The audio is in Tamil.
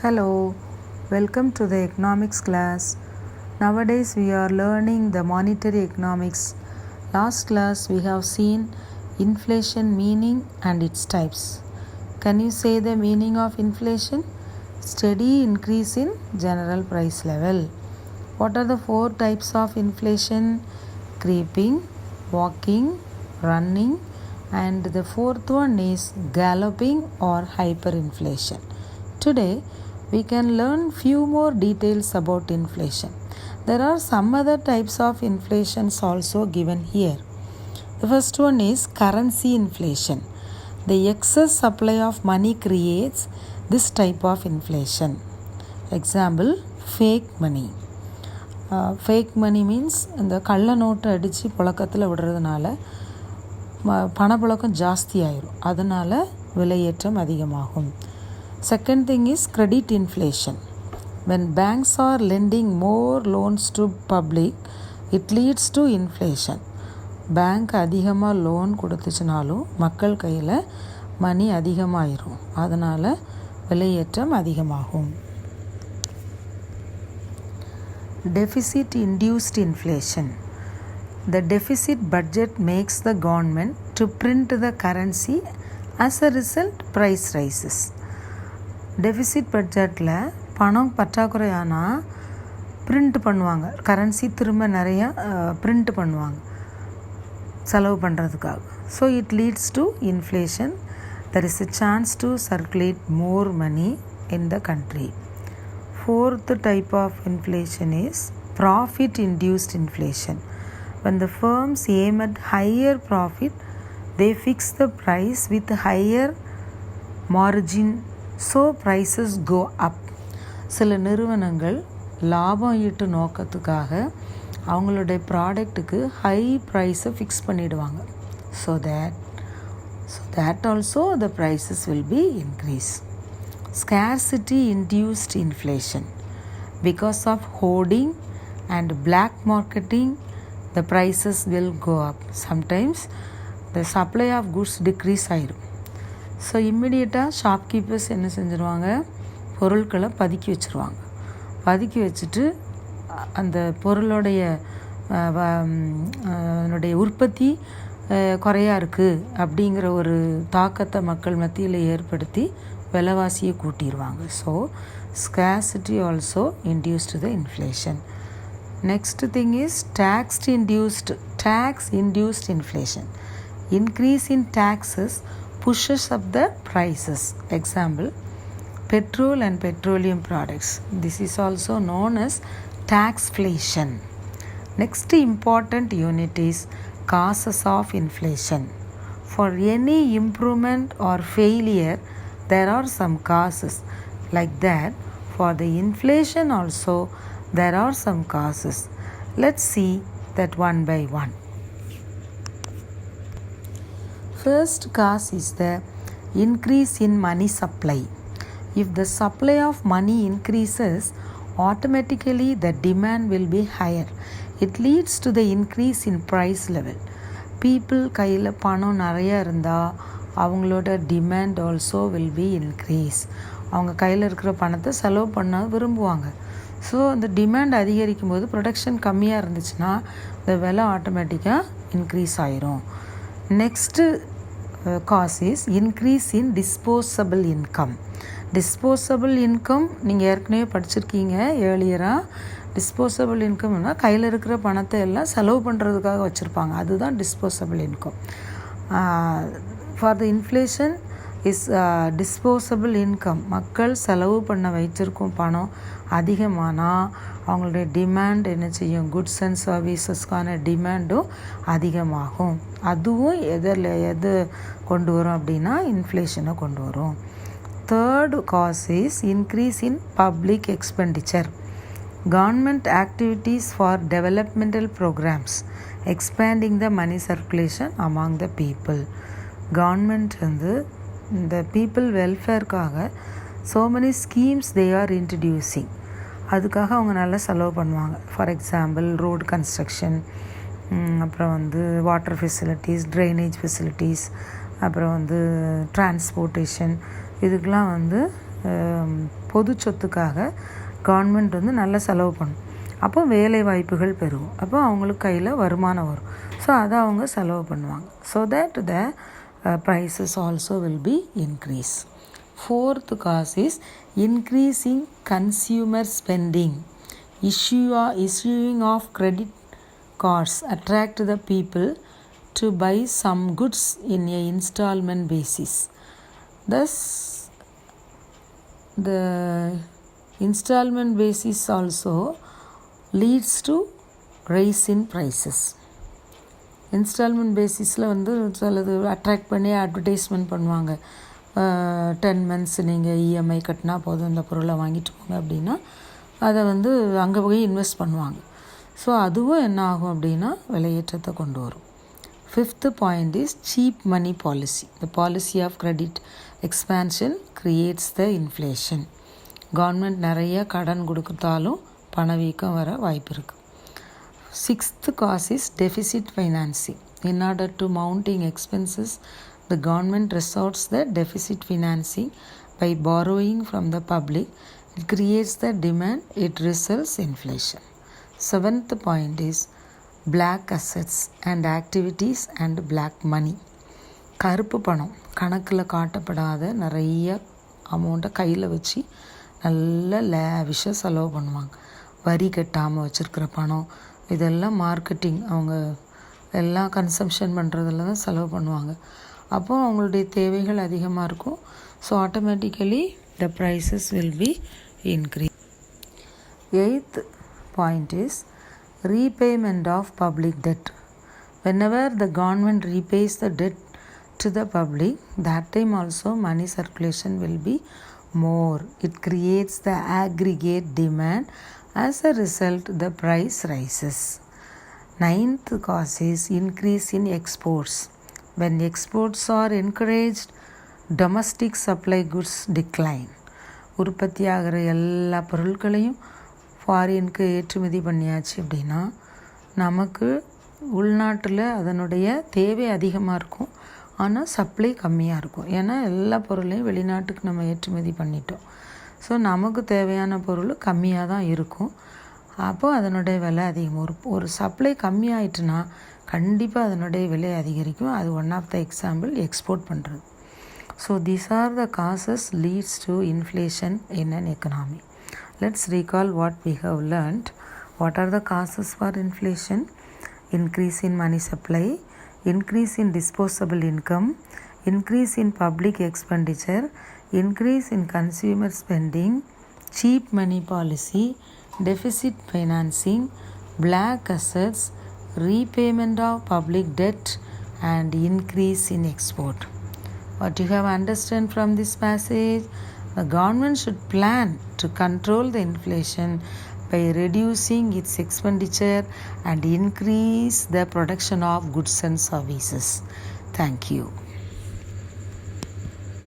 Hello, welcome to the economics class. Nowadays we are learning the monetary economics. Last class we have seen inflation meaning and its types. Can you say the meaning of inflation? Steady increase in general price level. What are the four types of inflation? Creeping, walking, running, and the fourth one is galloping or hyperinflation. Today we can learn few more details about inflation. There are some other types of inflations also given here. The first one is currency inflation. The excess supply of money creates this type of inflation. Example, fake money. Fake money means இந்த கள்ள நோட்டை அடித்து புழக்கத்தில் விடுறதுனால பணப்புழக்கம் ஜாஸ்தி ஆயிரும், அதனால் விலையேற்றம் அதிகமாகும். Second thing is credit inflation. When banks are lending more loans to public, it leads to inflation. Bank அதிகமாக லோன் கொடுத்துச்சுனாலும் மக்கள் கையில் மணி அதிகமாகிரும், அதனால் விலையேற்றம் அதிகமாகும். Deficit induced inflation. The deficit budget makes the government to print the currency. As a result, price rises. Deficit பட்ஜெட்டில் பணம் பற்றாக்குறையானால் பிரிண்ட் பண்ணுவாங்க, கரன்சி திரும்ப நிறையா பிரிண்ட் பண்ணுவாங்க செலவு பண்ணுறதுக்காக. So it leads to inflation. There is a chance to circulate more money in the country. Fourth type of inflation is profit induced inflation. when the firms aim at higher profit, they fix the price with higher margin, so prices go up. சில நிறுவனங்கள் லாபம் ஈட்டு நோக்கத்துக்காக அவங்களுடைய ப்ராடக்ட்டுக்கு ஹை ப்ரைஸை ஃபிக்ஸ் பண்ணிடுவாங்க. So that also the prices will be increased. Scarcity induced inflation. Because of hoarding and black marketing, the prices will go up. Sometimes the supply of goods decrease ஆயிடும். ஸோ இம்மிடியட்டாக ஷாப்கீப்பர்ஸ் என்ன செஞ்சுருவாங்க, பொருட்களை பதுக்கி வச்சுருவாங்க. பதுக்கி வச்சுட்டு அந்த பொருளுடைய உற்பத்தி குறையா இருக்குது அப்படிங்கிற ஒரு தாக்கத்தை மக்கள் மத்தியில் ஏற்படுத்தி விலைவாசியை கூட்டிடுவாங்க. So scarcity also induced the inflation. Next thing is tax induced inflation. Increase in taxes pushes up the prices. Example, petrol and petroleum products. This is also known as taxflation. Next important unit is causes of inflation. For any improvement or failure, there are some causes. Like that, for the inflation also there are some causes. Let's see that one by one. First cause is the increase in money supply. If the supply of money increases, automatically the demand will be higher. It leads to the increase in price level. People கையில் பணம் நிறையா இருந்தால் அவங்களோட demand also will be increase. அவங்க கையில் இருக்கிற பணத்தை செலவு பண்ண விரும்புவாங்க. ஸோ அந்த டிமாண்ட் அதிகரிக்கும் போது ப்ரொடக்ஷன் கம்மியாக இருந்துச்சுன்னா இந்த விலை ஆட்டோமேட்டிக்காக இன்க்ரீஸ் ஆயிரும். Next cause is increase in disposable income. Disposable income நீங்கள் ஏற்கனவே படிச்சிருக்கீங்க ஏர்லியராக. டிஸ்போசபிள் இன்கம்னா கையில் இருக்கிற பணத்தை எல்லாம் செலவு பண்ணுறதுக்காக வச்சுருப்பாங்க, அதுதான் disposable income. For the inflation is disposable income. மக்கள் செலவு பண்ண வைத்திருக்கும் பணம் அதிகமானால் அவங்களுடைய டிமாண்ட் என்ன செய்யும், குட்ஸ் அண்ட் சர்வீசஸ்க்கான டிமாண்டும் அதிகமாகும். அதுவும் எது கொண்டு வரும் அப்படின்னா இன்ஃப்ளேஷனை கொண்டு வரும். Third cause is increase in public expenditure. Government activities for developmental programmes expanding the money circulation among the people. Government இந்த பீப்புள் வெல்ஃபேருக்காக so many schemes they are introducing. அதுக்காக அவங்க நல்லா செலவு பண்ணுவாங்க. ஃபார் எக்ஸாம்பிள் ரோடு கன்ஸ்ட்ரக்ஷன், அப்புறம் வாட்டர் ஃபெசிலிட்டிஸ், ட்ரைனேஜ் ஃபெசிலிட்டிஸ், அப்புறம் டிரான்ஸ்போர்ட்டேஷன், இதுக்கெலாம் பொது சொத்துக்காக கவர்மெண்ட் வந்து நல்ல செலவு பண்ணும். அப்போ வேலை வாய்ப்புகள் பெருகும். அப்போ அவங்களுக்கு கையில் வருமானம் வரும். ஸோ அதை அவங்க செலவு பண்ணுவாங்க. So that the prices also will be increase. Fourth cause is increasing consumer spending. Issuing of credit cards attract the people to buy some goods in a installment basis. Thus, the installment basis also leads to rise in prices. Installment பேசிஸில் வந்து சிலது அட்ராக்ட் பண்ணி அட்வர்டைஸ்மெண்ட் பண்ணுவாங்க. 10 months நீங்கள் இஎம்ஐ கட்டினா போதும் இந்த பொருளை வாங்கிட்டு போங்க அப்படின்னா அதை வந்து அங்கே போய் இன்வெஸ்ட் பண்ணுவாங்க. ஸோ அதுவும் என்ன ஆகும் அப்படின்னா விலையேற்றத்தை கொண்டு வரும். Fifth point is cheap money policy. The policy of credit expansion creates the inflation. Government நிறைய கடன் கொடுத்தாலும் பணவீக்கம் வர வாய்ப்பு இருக்குது. Sixth cause is deficit financing. In order to mounting expenses, the government resorts the deficit financing by borrowing from the public. It creates the demand, it results in inflation. Seventh point is black assets and activities and black money. கருப்பு பணம், கணக்கில் காட்டப்படாத நிறைய அமௌண்ட்டை கையில் வச்சு நல்ல லேவிஷாக செலவு பண்ணுவாங்க. வரி கட்டாமல் வச்சுருக்கிற பணம், இதெல்லாம் மார்க்கெட்டிங், அவங்க எல்லாம் கன்சம்ஷன் பண்ணுறதுல தான் செலவு பண்ணுவாங்க. அப்போது அவங்களுடைய தேவைகள் அதிகமாக இருக்கும். So automatically the prices will be increase. Eighth point is repayment of public debt. Whenever the government repays the debt to the public, that time also money circulation will be more. It creates the aggregate demand. As a result, the price rises. Ninth cause is increase in exports. When exports are encouraged, domestic supply goods decline. உற்பத்தி ஆகிற எல்லா பொருட்களையும் ஃபாரினுக்கு ஏற்றுமதி பண்ணியாச்சு அப்படின்னா நமக்கு உள்நாட்டில் அதனுடைய தேவை அதிகமாக இருக்கும், ஆனால் சப்ளை கம்மியாக இருக்கும். ஏன்னா எல்லா பொருளையும் வெளிநாட்டுக்கு நம்ம ஏற்றுமதி பண்ணிட்டோம். ஸோ நமக்கு தேவையான பொருள் கம்மியாக தான் இருக்கும். அப்போது அதனுடைய விலை அதிகம். ஒரு சப்ளை கம்மியாயிட்டுனா கண்டிப்பாக அதனுடைய விலை அதிகரிக்கும். அது one of the example export பண்ணுறது. So these are the causes leads to inflation in an economy. Let's recall what we have learnt. What are the causes for inflation? Increase in money supply, increase in disposable income, increase in public expenditure, increase in consumer spending, cheap money policy, deficit financing, black assets, repayment of public debt, and increase in export. What you have understood from this passage? The government should plan to control the inflation by reducing its expenditure and increase the production of goods and services. Thank you.